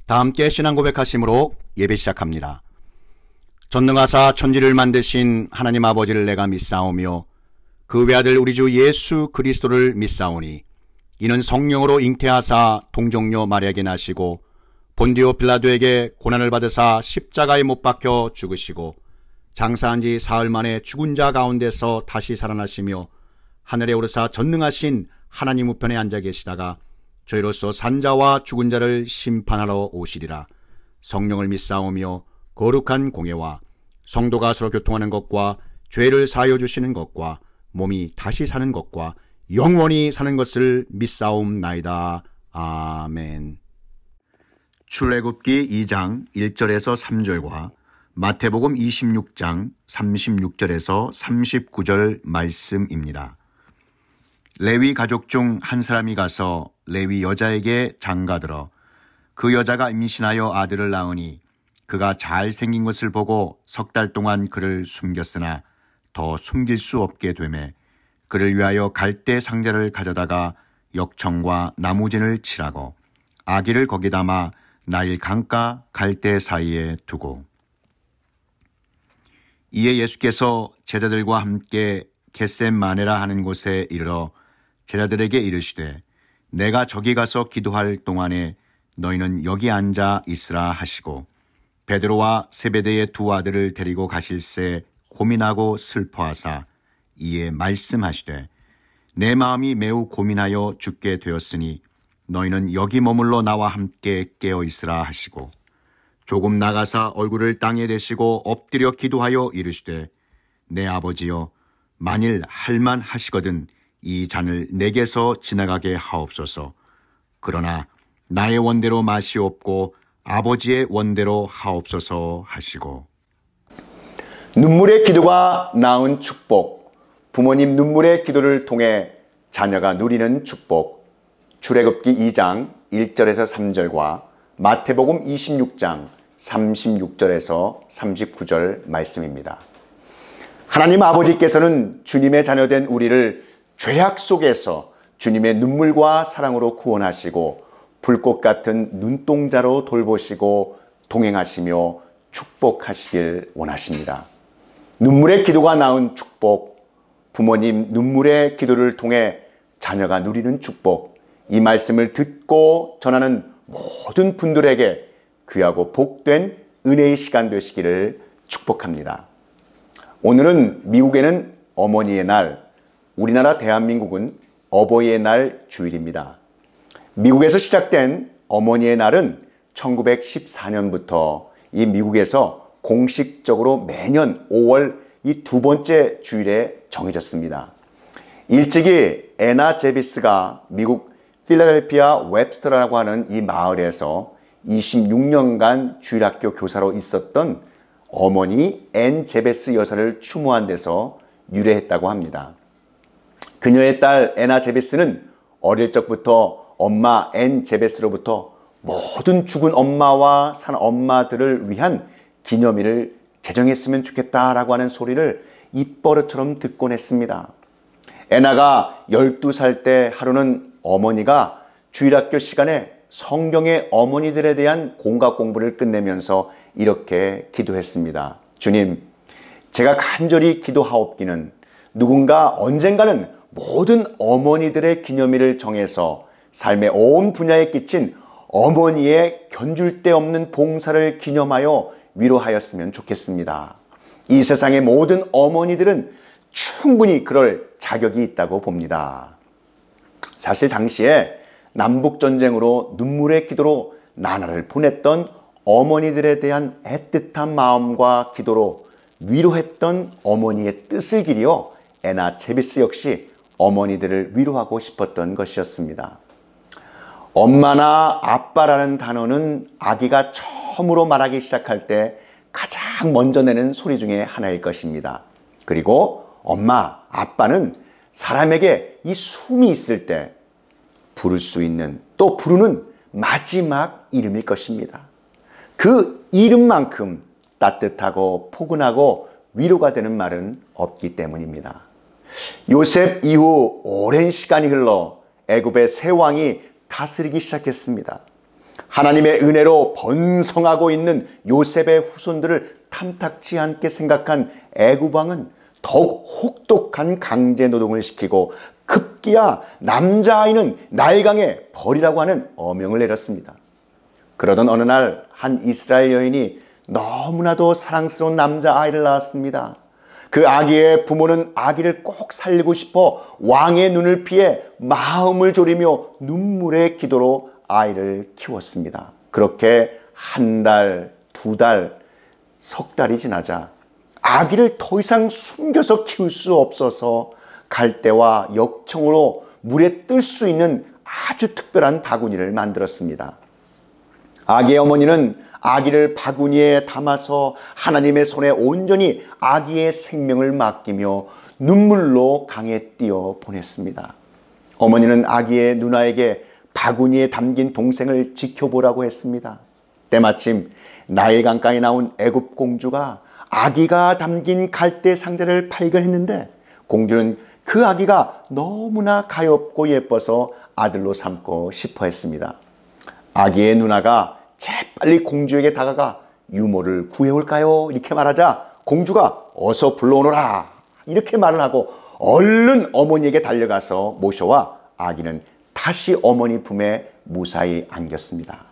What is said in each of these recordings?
다 함께 신앙 고백하심으로 예배 시작합니다. 전능하사 천지를 만드신 하나님 아버지를 내가 믿사오며 그 외아들 우리 주 예수 그리스도를 믿사오니 이는 성령으로 잉태하사 동정녀 마리아에게 나시고 본디오 빌라도에게 고난을 받으사 십자가에 못 박혀 죽으시고 장사한 지 사흘 만에 죽은 자 가운데서 다시 살아나시며 하늘에 오르사 전능하신 하나님 우편에 앉아 계시다가 저희로서 산자와 죽은 자를 심판하러 오시리라. 성령을 믿사오며 거룩한 공예와 성도가 서로 교통하는 것과 죄를 사하여 주시는 것과 몸이 다시 사는 것과 영원히 사는 것을 믿사옵나이다. 아멘. 출애굽기 2장 1절에서 3절과 마태복음 26장 36절에서 39절 말씀입니다. 레위 가족 중 한 사람이 가서 레위 여자에게 장가들어 그 여자가 임신하여 아들을 낳으니 그가 잘생긴 것을 보고 석 달 동안 그를 숨겼으나 더 숨길 수 없게 되매 그를 위하여 갈대 상자를 가져다가 역청과 나무진을 칠하고 아기를 거기 담아 나일 강가 갈대 사이에 두고 이에 예수께서 제자들과 함께 겟셋마네라 하는 곳에 이르러 제자들에게 이르시되 내가 저기 가서 기도할 동안에 너희는 여기 앉아 있으라 하시고 베드로와 세베대의 두 아들을 데리고 가실새 고민하고 슬퍼하사 이에 말씀하시되 내 마음이 매우 고민하여 죽게 되었으니 너희는 여기 머물러 나와 함께 깨어 있으라 하시고 조금 나가사 얼굴을 땅에 대시고 엎드려 기도하여 이르시되 내 아버지여 만일 할만하시거든 이 잔을 내게서 지나가게 하옵소서. 그러나 나의 원대로 마시옵고 아버지의 원대로 하옵소서 하시고 눈물의 기도가 낳은 축복, 부모님 눈물의 기도를 통해 자녀가 누리는 축복. 출애굽기 2장 1절에서 3절과 마태복음 26장 36절에서 39절 말씀입니다. 하나님 아버지께서는 주님의 자녀된 우리를 죄악 속에서 주님의 눈물과 사랑으로 구원하시고 불꽃 같은 눈동자로 돌보시고 동행하시며 축복하시길 원하십니다. 눈물의 기도가 낳은 축복, 부모님 눈물의 기도를 통해 자녀가 누리는 축복, 이 말씀을 듣고 전하는 모든 분들에게 귀하고 복된 은혜의 시간 되시기를 축복합니다. 오늘은 미국에는 어머니의 날, 우리나라 대한민국은 어버이의 날 주일입니다. 미국에서 시작된 어머니의 날은 1914년부터 이 미국에서 공식적으로 매년 5월 이 두 번째 주일에 정해졌습니다. 일찍이 애나 제비스가 미국 필라델피아 웹스터라고 하는 이 마을에서 26년간 주일학교 교사로 있었던 어머니 앤 제베스 여사를 추모한 데서 유래했다고 합니다. 그녀의 딸 애나 제베스는 어릴 적부터 엄마 앤 제베스로부터 모든 죽은 엄마와 산 엄마들을 위한 기념일을 제정했으면 좋겠다라고 하는 소리를 입버릇처럼 듣곤 했습니다. 애나가 12살 때 하루는 어머니가 주일학교 시간에 성경의 어머니들에 대한 공각 공부를 끝내면서 이렇게 기도했습니다. 주님, 제가 간절히 기도하옵기는 누군가 언젠가는 모든 어머니들의 기념일을 정해서 삶의 온 분야에 끼친 어머니의 견줄 데 없는 봉사를 기념하여 위로하였으면 좋겠습니다. 이 세상의 모든 어머니들은 충분히 그럴 자격이 있다고 봅니다. 사실 당시에 남북전쟁으로 눈물의 기도로 나라를 보냈던 어머니들에 대한 애틋한 마음과 기도로 위로했던 어머니의 뜻을 기리어 애나 제비스 역시 어머니들을 위로하고 싶었던 것이었습니다. 엄마나 아빠라는 단어는 아기가 처음으로 말하기 시작할 때 가장 먼저 내는 소리 중에 하나일 것입니다. 그리고 엄마, 아빠는 사람에게 이 숨이 있을 때 부를 수 있는, 또 부르는 마지막 이름일 것입니다. 그 이름만큼 따뜻하고 포근하고 위로가 되는 말은 없기 때문입니다. 요셉 이후 오랜 시간이 흘러 애굽의 새 왕이 다스리기 시작했습니다. 하나님의 은혜로 번성하고 있는 요셉의 후손들을 탐탁치 않게 생각한 애굽 왕은 더욱 혹독한 강제 노동을 시키고 급기야 남자아이는 날강에 버리라고 하는 어명을 내렸습니다. 그러던 어느 날 한 이스라엘 여인이 너무나도 사랑스러운 남자아이를 낳았습니다. 그 아기의 부모는 아기를 꼭 살리고 싶어 왕의 눈을 피해 마음을 졸이며 눈물의 기도로 아이를 키웠습니다. 그렇게 한 달, 두 달, 석 달이 지나자 아기를 더 이상 숨겨서 키울 수 없어서 갈대와 역청으로 물에 뜰 수 있는 아주 특별한 바구니를 만들었습니다. 아기의 어머니는 아기를 바구니에 담아서 하나님의 손에 온전히 아기의 생명을 맡기며 눈물로 강에 띄어 보냈습니다. 어머니는 아기의 누나에게 바구니에 담긴 동생을 지켜보라고 했습니다. 때마침 나일강가에 나온 애굽 공주가 아기가 담긴 갈대 상자를 발견했는데 공주는 그 아기가 너무나 가엾고 예뻐서 아들로 삼고 싶어 했습니다. 아기의 누나가 재빨리 공주에게 다가가 유모를 구해올까요? 이렇게 말하자 공주가 어서 불러오너라 이렇게 말을 하고 얼른 어머니에게 달려가서 모셔와 아기는 다시 어머니 품에 무사히 안겼습니다.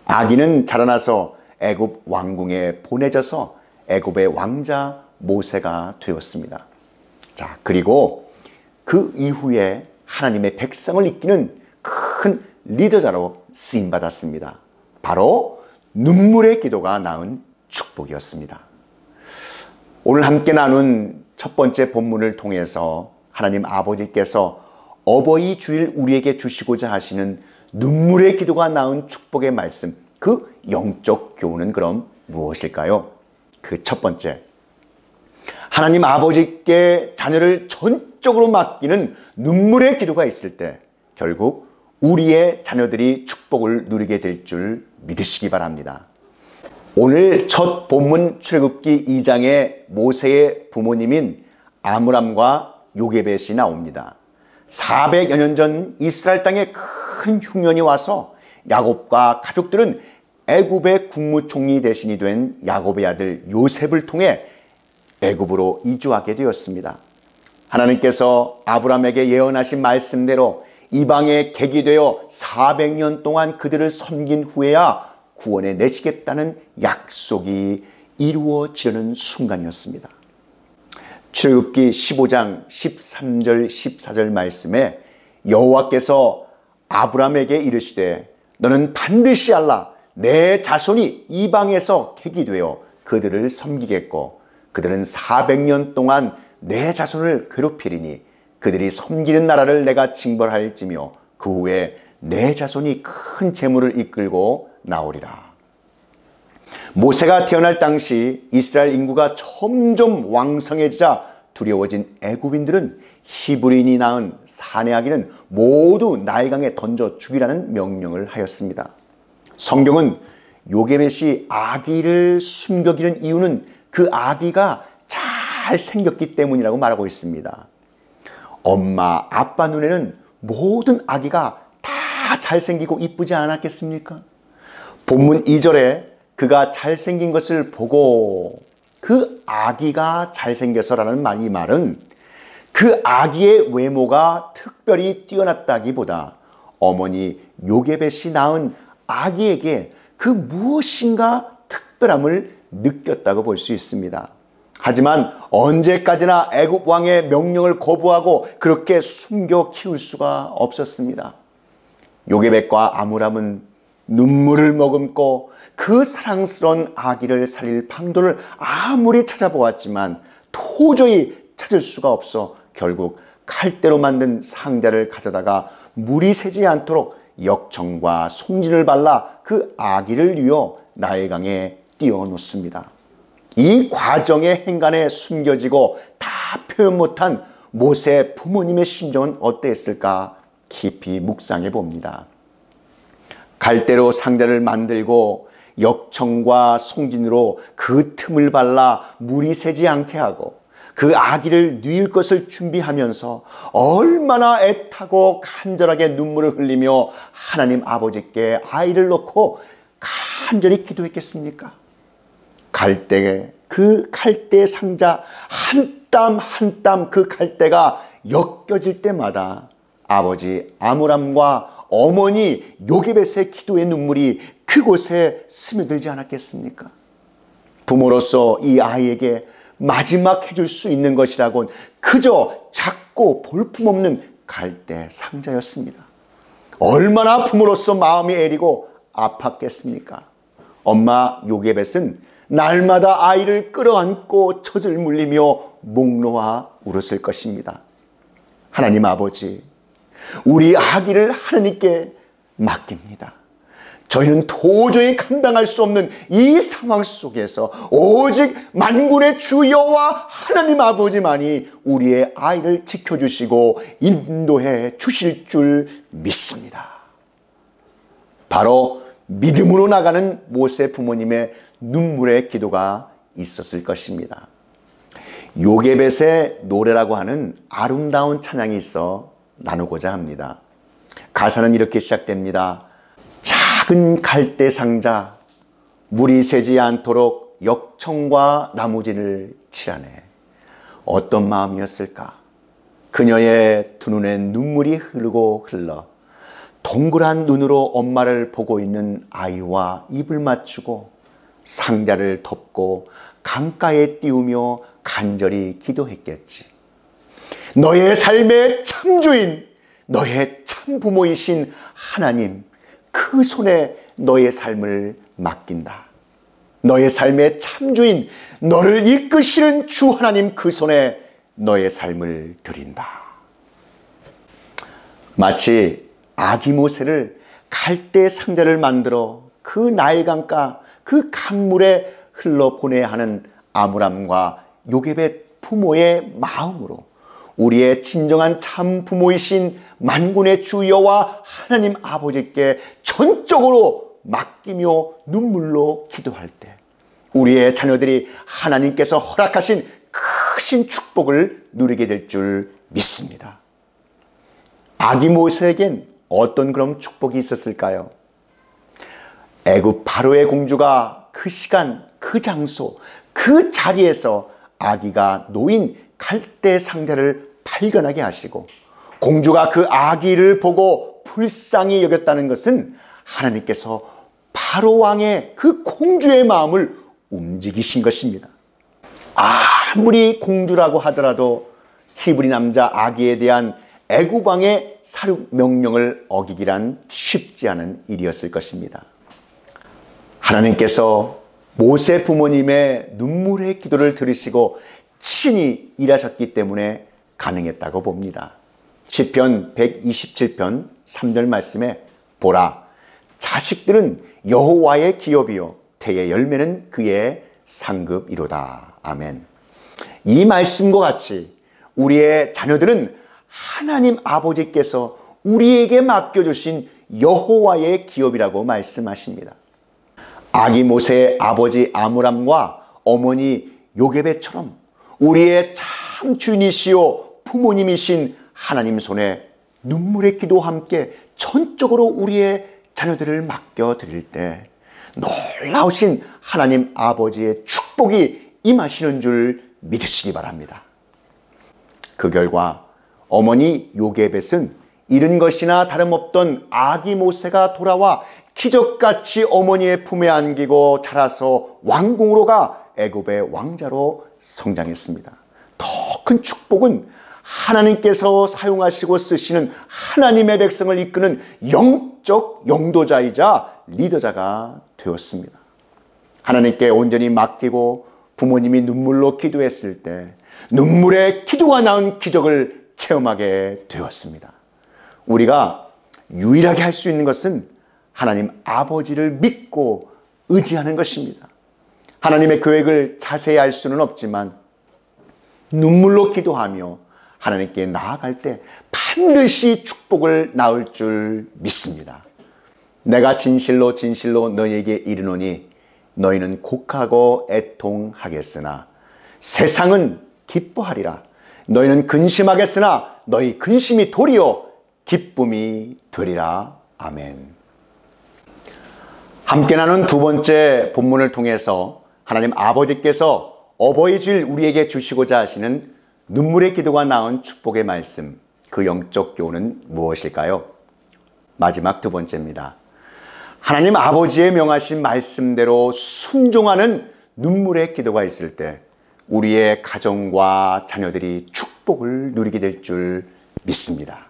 아기는 자라나서 애굽 왕궁에 보내져서 애굽의 왕자 모세가 되었습니다. 자, 그리고 그 이후에 하나님의 백성을 이끄는 큰 리더자로 쓰임받았습니다. 바로 눈물의 기도가 낳은 축복이었습니다. 오늘 함께 나눈 첫 번째 본문을 통해서 하나님 아버지께서 어버이 주일 우리에게 주시고자 하시는 눈물의 기도가 낳은 축복의 말씀, 그 영적 교훈은 그럼 무엇일까요? 그 첫 번째, 하나님 아버지께 자녀를 전적으로 맡기는 눈물의 기도가 있을 때 결국 우리의 자녀들이 축복을 누리게 될 줄 믿으시기 바랍니다. 오늘 첫 본문 출애굽기 2장에 모세의 부모님인 아므람과 요게벳이 나옵니다. 400여 년 전 이스라엘 땅에 큰 흉년이 와서 야곱과 가족들은 애굽의 국무총리 대신이 된 야곱의 아들 요셉을 통해 애굽으로 이주하게 되었습니다. 하나님께서 아브라함에게 예언하신 말씀대로 이방의 객이 되어 400년 동안 그들을 섬긴 후에야 구원해 내시겠다는 약속이 이루어지는 순간이었습니다. 출애굽기 15장 13절 14절 말씀에 여호와께서 아브라함에게 이르시되 너는 반드시 알라 내 자손이 이방에서 객이 되어 그들을 섬기겠고 그들은 400년 동안 내 자손을 괴롭히리니 그들이 섬기는 나라를 내가 징벌할지며 그 후에 내 자손이 큰 재물을 이끌고 나오리라. 모세가 태어날 당시 이스라엘 인구가 점점 왕성해지자 두려워진 애굽인들은 히브리인이 낳은 사내아기는 모두 나일강에 던져 죽이라는 명령을 하였습니다. 성경은 요게벳이 아기를 숨겨기는 이유는 그 아기가 잘 생겼기 때문이라고 말하고 있습니다. 엄마, 아빠 눈에는 모든 아기가 다 잘생기고 이쁘지 않았겠습니까? 본문 2절에 그가 잘생긴 것을 보고 그 아기가 잘생겨서라는 이 말은 그 아기의 외모가 특별히 뛰어났다기보다 어머니 요게벳이 낳은 아기에게 그 무엇인가 특별함을 느꼈다고 볼 수 있습니다. 하지만 언제까지나 애굽 왕의 명령을 거부하고 그렇게 숨겨 키울 수가 없었습니다. 요게벳과 아므람은 눈물을 머금고 그 사랑스러운 아기를 살릴 방도를 아무리 찾아보았지만 도저히 찾을 수가 없어 결국 칼대로 만든 상자를 가져다가 물이 새지 않도록 역청과 송진을 발라 그 아기를 뉘어 나일강에 띄워놓습니다. 이 과정의 행간에 숨겨지고 다 표현 못한 모세 부모님의 심정은 어땠을까 깊이 묵상해 봅니다. 갈대로 상자를 만들고 역청과 송진으로 그 틈을 발라 물이 새지 않게 하고 그 아기를 누일 것을 준비하면서 얼마나 애타고 간절하게 눈물을 흘리며 하나님 아버지께 아이를 놓고 간절히 기도했겠습니까? 갈대에 그 갈대 상자 한 땀 한 땀 그 갈대가 엮여질 때마다 아버지 아므람과 어머니 요게벳의 기도의 눈물이 그곳에 스며들지 않았겠습니까? 부모로서 이 아이에게 마지막 해줄 수 있는 것이라곤 그저 작고 볼품없는 갈대 상자였습니다. 얼마나 부모로서 마음이 애리고 아팠겠습니까? 엄마 요게벳은 날마다 아이를 끌어안고 젖을 물리며 목 놓아 울었을 것입니다. 하나님 아버지, 우리 아기를 하나님께 맡깁니다. 저희는 도저히 감당할 수 없는 이 상황 속에서 오직 만군의 주 여호와 하나님 아버지만이 우리의 아이를 지켜주시고 인도해 주실 줄 믿습니다. 바로 믿음으로 나가는 모세 부모님의 눈물의 기도가 있었을 것입니다. 요게벳의 노래라고 하는 아름다운 찬양이 있어 나누고자 합니다. 가사는 이렇게 시작됩니다. 작은 갈대 상자, 물이 새지 않도록 역청과 나무진을 칠하네. 어떤 마음이었을까? 그녀의 두 눈에 눈물이 흐르고 흘러 동그란 눈으로 엄마를 보고 있는 아이와 입을 맞추고 상자를 덮고 강가에 띄우며 간절히 기도했겠지. 너의 삶의 참주인, 너의 참부모이신 하나님, 그 손에 너의 삶을 맡긴다. 너의 삶의 참주인, 너를 이끄시는 주 하나님 그 손에 너의 삶을 드린다. 마치 아기 모세를 갈대 상자를 만들어 그 나일강가 그 강물에 흘러보내야 하는 아므람과 요게벳 부모의 마음으로 우리의 진정한 참 부모이신 만군의 주 여호와 하나님 아버지께 전적으로 맡기며 눈물로 기도할 때 우리의 자녀들이 하나님께서 허락하신 크신 축복을 누리게 될 줄 믿습니다. 아기 모세에겐 어떤 그런 축복이 있었을까요? 애굽 바로의 공주가 그 시간, 그 장소, 그 자리에서 아기가 놓인 갈대 상자를 발견하게 하시고 공주가 그 아기를 보고 불쌍히 여겼다는 것은 하나님께서 바로 왕의 그 공주의 마음을 움직이신 것입니다. 아무리 공주라고 하더라도 히브리 남자 아기에 대한 애굽 왕의 살육 명령을 어기기란 쉽지 않은 일이었을 것입니다. 하나님께서 모세 부모님의 눈물의 기도를 들으시고 친히 일하셨기 때문에 가능했다고 봅니다. 시편 127편 3절 말씀에 보라, 자식들은 여호와의 기업이요 태의 열매는 그의 상급이로다. 아멘. 이 말씀과 같이 우리의 자녀들은 하나님 아버지께서 우리에게 맡겨주신 여호와의 기업이라고 말씀하십니다. 아기 모세의 아버지 아므람과 어머니 요게벳처럼 우리의 참 주인이시요 부모님이신 하나님 손에 눈물의 기도와 함께 전적으로 우리의 자녀들을 맡겨드릴 때 놀라우신 하나님 아버지의 축복이 임하시는 줄 믿으시기 바랍니다. 그 결과 어머니 요게벳은 잃은 것이나 다름없던 아기 모세가 돌아와 기적같이 어머니의 품에 안기고 자라서 왕궁으로 가 애굽의 왕자로 성장했습니다. 더 큰 축복은 하나님께서 사용하시고 쓰시는 하나님의 백성을 이끄는 영적 영도자이자 리더자가 되었습니다. 하나님께 온전히 맡기고 부모님이 눈물로 기도했을 때 눈물의 기도가 낳은 기적을 체험하게 되었습니다. 우리가 유일하게 할 수 있는 것은 하나님 아버지를 믿고 의지하는 것입니다. 하나님의 계획을 자세히 알 수는 없지만 눈물로 기도하며 하나님께 나아갈 때 반드시 축복을 낳을 줄 믿습니다. 내가 진실로 진실로 너희에게 이르노니 너희는 곡하고 애통하겠으나 세상은 기뻐하리라. 너희는 근심하겠으나 너희 근심이 도리어 기쁨이 되리라. 아멘. 함께 나눈 두 번째 본문을 통해서 하나님 아버지께서 어버이 주일 우리에게 주시고자 하시는 눈물의 기도가 낳은 축복의 말씀, 그 영적 교훈은 무엇일까요? 마지막 두 번째입니다. 하나님 아버지의 명하신 말씀대로 순종하는 눈물의 기도가 있을 때 우리의 가정과 자녀들이 축복을 누리게 될 줄 믿습니다.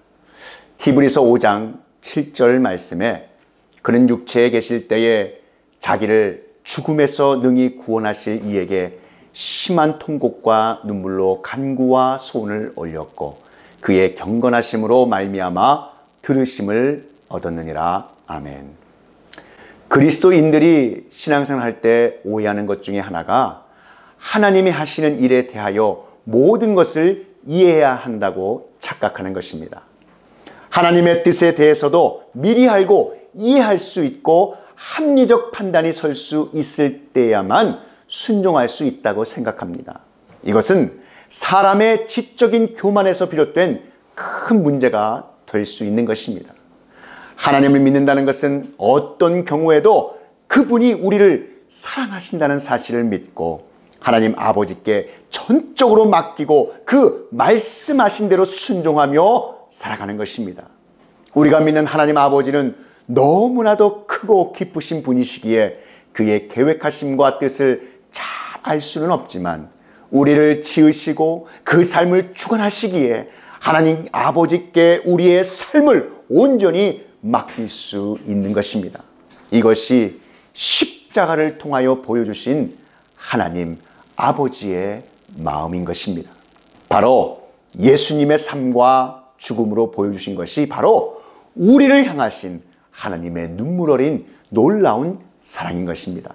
히브리서 5장 7절 말씀에 그는 육체에 계실 때에 자기를 죽음에서 능히 구원하실 이에게 심한 통곡과 눈물로 간구와 소원을 올렸고 그의 경건하심으로 말미암아 들으심을 얻었느니라. 아멘. 그리스도인들이 신앙생활할 때 오해하는 것 중에 하나가 하나님이 하시는 일에 대하여 모든 것을 이해해야 한다고 착각하는 것입니다. 하나님의 뜻에 대해서도 미리 알고 이해할 수 있고 합리적 판단이 설 수 있을 때야만 순종할 수 있다고 생각합니다. 이것은 사람의 지적인 교만에서 비롯된 큰 문제가 될 수 있는 것입니다. 하나님을 믿는다는 것은 어떤 경우에도 그분이 우리를 사랑하신다는 사실을 믿고 하나님 아버지께 전적으로 맡기고 그 말씀하신 대로 순종하며 살아가는 것입니다. 우리가 믿는 하나님 아버지는 너무나도 크고 기쁘신 분이시기에 그의 계획하심과 뜻을 잘 알 수는 없지만 우리를 지으시고 그 삶을 주관하시기에 하나님 아버지께 우리의 삶을 온전히 맡길 수 있는 것입니다. 이것이 십자가를 통하여 보여주신 하나님 아버지의 마음인 것입니다. 바로 예수님의 삶과 죽음으로 보여주신 것이 바로 우리를 향하신 하나님의 눈물 어린 놀라운 사랑인 것입니다.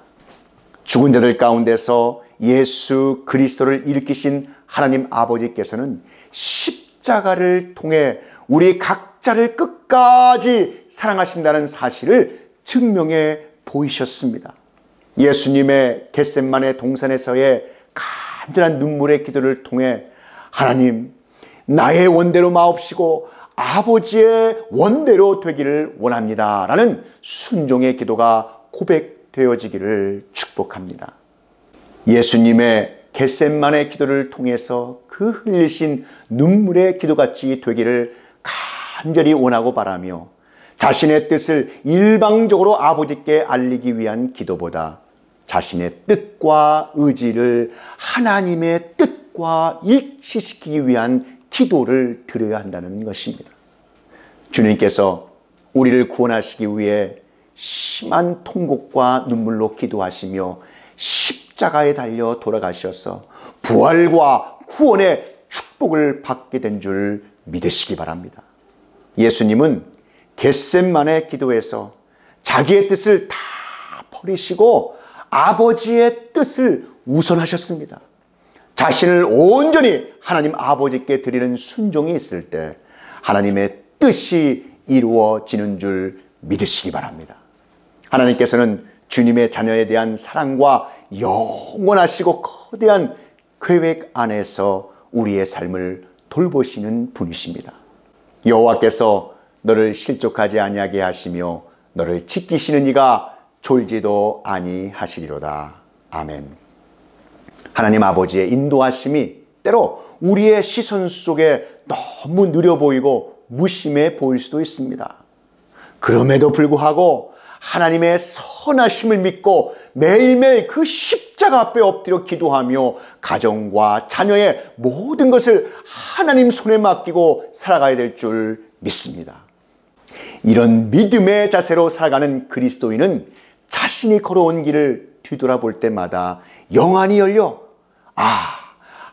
죽은 자들 가운데서 예수 그리스도를 일으키신 하나님 아버지께서는 십자가를 통해 우리 각자를 끝까지 사랑하신다는 사실을 증명해 보이셨습니다. 예수님의 겟셋마네 동산에서의 간절한 눈물의 기도를 통해 하나님, 나의 원대로 마옵시고 아버지의 원대로 되기를 원합니다 라는 순종의 기도가 고백되어지기를 축복합니다. 예수님의 겟셋마네 기도를 통해서 그 흘리신 눈물의 기도같이 되기를 간절히 원하고 바라며 자신의 뜻을 일방적으로 아버지께 알리기 위한 기도보다 자신의 뜻과 의지를 하나님의 뜻과 일치시키기 위한 기도를 드려야 한다는 것입니다. 주님께서 우리를 구원하시기 위해 심한 통곡과 눈물로 기도하시며 십자가에 달려 돌아가셔서 부활과 구원의 축복을 받게 된 줄 믿으시기 바랍니다. 예수님은 겟셋마네 기도에서 자기의 뜻을 다 버리시고 아버지의 뜻을 우선하셨습니다. 자신을 온전히 하나님 아버지께 드리는 순종이 있을 때 하나님의 뜻이 이루어지는 줄 믿으시기 바랍니다. 하나님께서는 주님의 자녀에 대한 사랑과 영원하시고 거대한 계획 안에서 우리의 삶을 돌보시는 분이십니다. 여호와께서 너를 실족하지 아니하게 하시며 너를 지키시는 이가 졸지도 아니하시리로다. 아멘. 하나님 아버지의 인도하심이 때로 우리의 시선 속에 너무 느려 보이고 무심해 보일 수도 있습니다. 그럼에도 불구하고 하나님의 선하심을 믿고 매일매일 그 십자가 앞에 엎드려 기도하며 가정과 자녀의 모든 것을 하나님 손에 맡기고 살아가야 될 줄 믿습니다. 이런 믿음의 자세로 살아가는 그리스도인은 자신이 걸어온 길을 뒤돌아볼 때마다 영안이 열려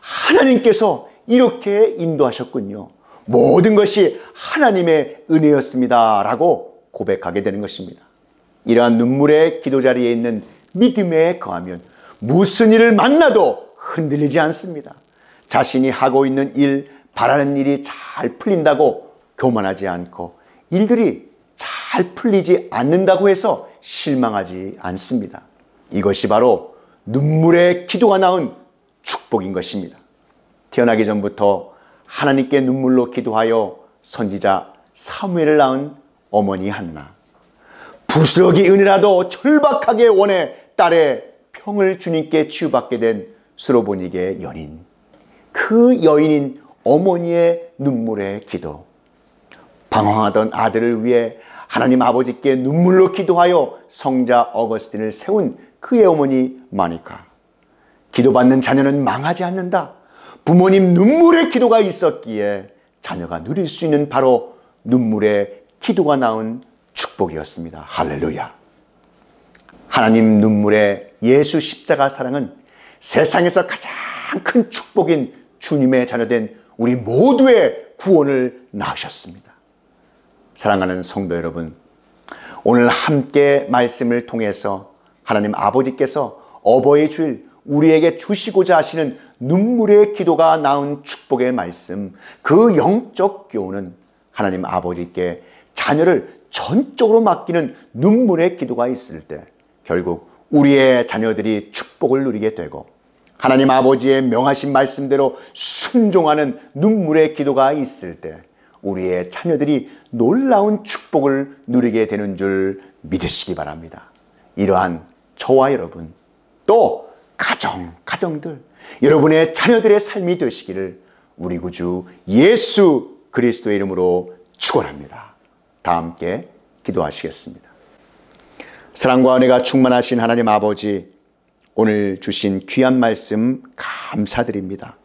하나님께서 이렇게 인도하셨군요. 모든 것이 하나님의 은혜였습니다 라고 고백하게 되는 것입니다. 이러한 눈물의 기도 자리에 있는 믿음에 거하면 무슨 일을 만나도 흔들리지 않습니다. 자신이 하고 있는 일, 바라는 일이 잘 풀린다고 교만하지 않고 일들이 잘 풀리지 않는다고 해서 실망하지 않습니다. 이것이 바로 눈물의 기도가 낳은 축복인 것입니다. 태어나기 전부터 하나님께 눈물로 기도하여 선지자 사무엘을 낳은 어머니 한나, 부스러기 은혜라도 절박하게 원해 딸의 평을 주님께 치유받게 된 수로보니게 연인, 그 여인인 어머니의 눈물의 기도, 방황하던 아들을 위해 하나님 아버지께 눈물로 기도하여 성자 어거스틴을 세운 그의 어머니 마니카, 기도받는 자녀는 망하지 않는다, 부모님 눈물의 기도가 있었기에 자녀가 누릴 수 있는 바로 눈물의 기도가 낳은 축복이었습니다. 할렐루야. 하나님 눈물의 예수 십자가 사랑은 세상에서 가장 큰 축복인 주님의 자녀된 우리 모두의 구원을 낳으셨습니다. 사랑하는 성도 여러분, 오늘 함께 말씀을 통해서 하나님 아버지께서 어버이 주일 우리에게 주시고자 하시는 눈물의 기도가 낳은 축복의 말씀, 그 영적 교훈은 하나님 아버지께 자녀를 전적으로 맡기는 눈물의 기도가 있을 때 결국 우리의 자녀들이 축복을 누리게 되고, 하나님 아버지의 명하신 말씀대로 순종하는 눈물의 기도가 있을 때 우리의 자녀들이 놀라운 축복을 누리게 되는 줄 믿으시기 바랍니다. 이러한 저와 여러분, 또 가정들, 여러분의 자녀들의 삶이 되시기를 우리 구주 예수 그리스도의 이름으로 축원합니다. 다 함께 기도하시겠습니다. 사랑과 은혜가 충만하신 하나님 아버지, 오늘 주신 귀한 말씀 감사드립니다.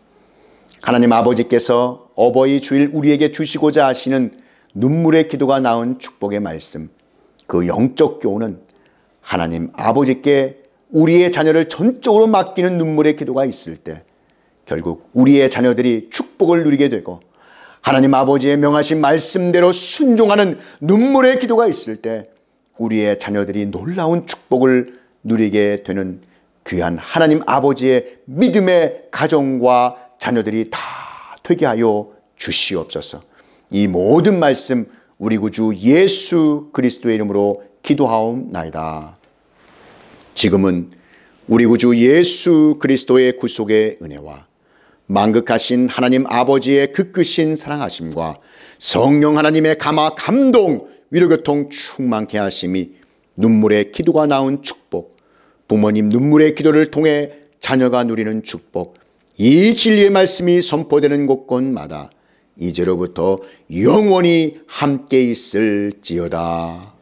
하나님 아버지께서 어버이 주일 우리에게 주시고자 하시는 눈물의 기도가 낳은 축복의 말씀, 그 영적 교훈은 하나님 아버지께 우리의 자녀를 전적으로 맡기는 눈물의 기도가 있을 때 결국 우리의 자녀들이 축복을 누리게 되고, 하나님 아버지의 명하신 말씀대로 순종하는 눈물의 기도가 있을 때 우리의 자녀들이 놀라운 축복을 누리게 되는 귀한 하나님 아버지의 믿음의 가정과 자녀들이 다 되게 하여 주시옵소서. 이 모든 말씀 우리 구주 예수 그리스도의 이름으로 기도하옵나이다. 지금은 우리 구주 예수 그리스도의 구속의 은혜와 만극하신 하나님 아버지의 극크신 사랑하심과 성령 하나님의 감화 감동 위로교통 충만케 하심이, 눈물의 기도가 낳은 축복, 부모님 눈물의 기도를 통해 자녀가 누리는 축복, 이 진리의 말씀이 선포되는 곳곳마다 이제로부터 영원히 함께 있을지어다.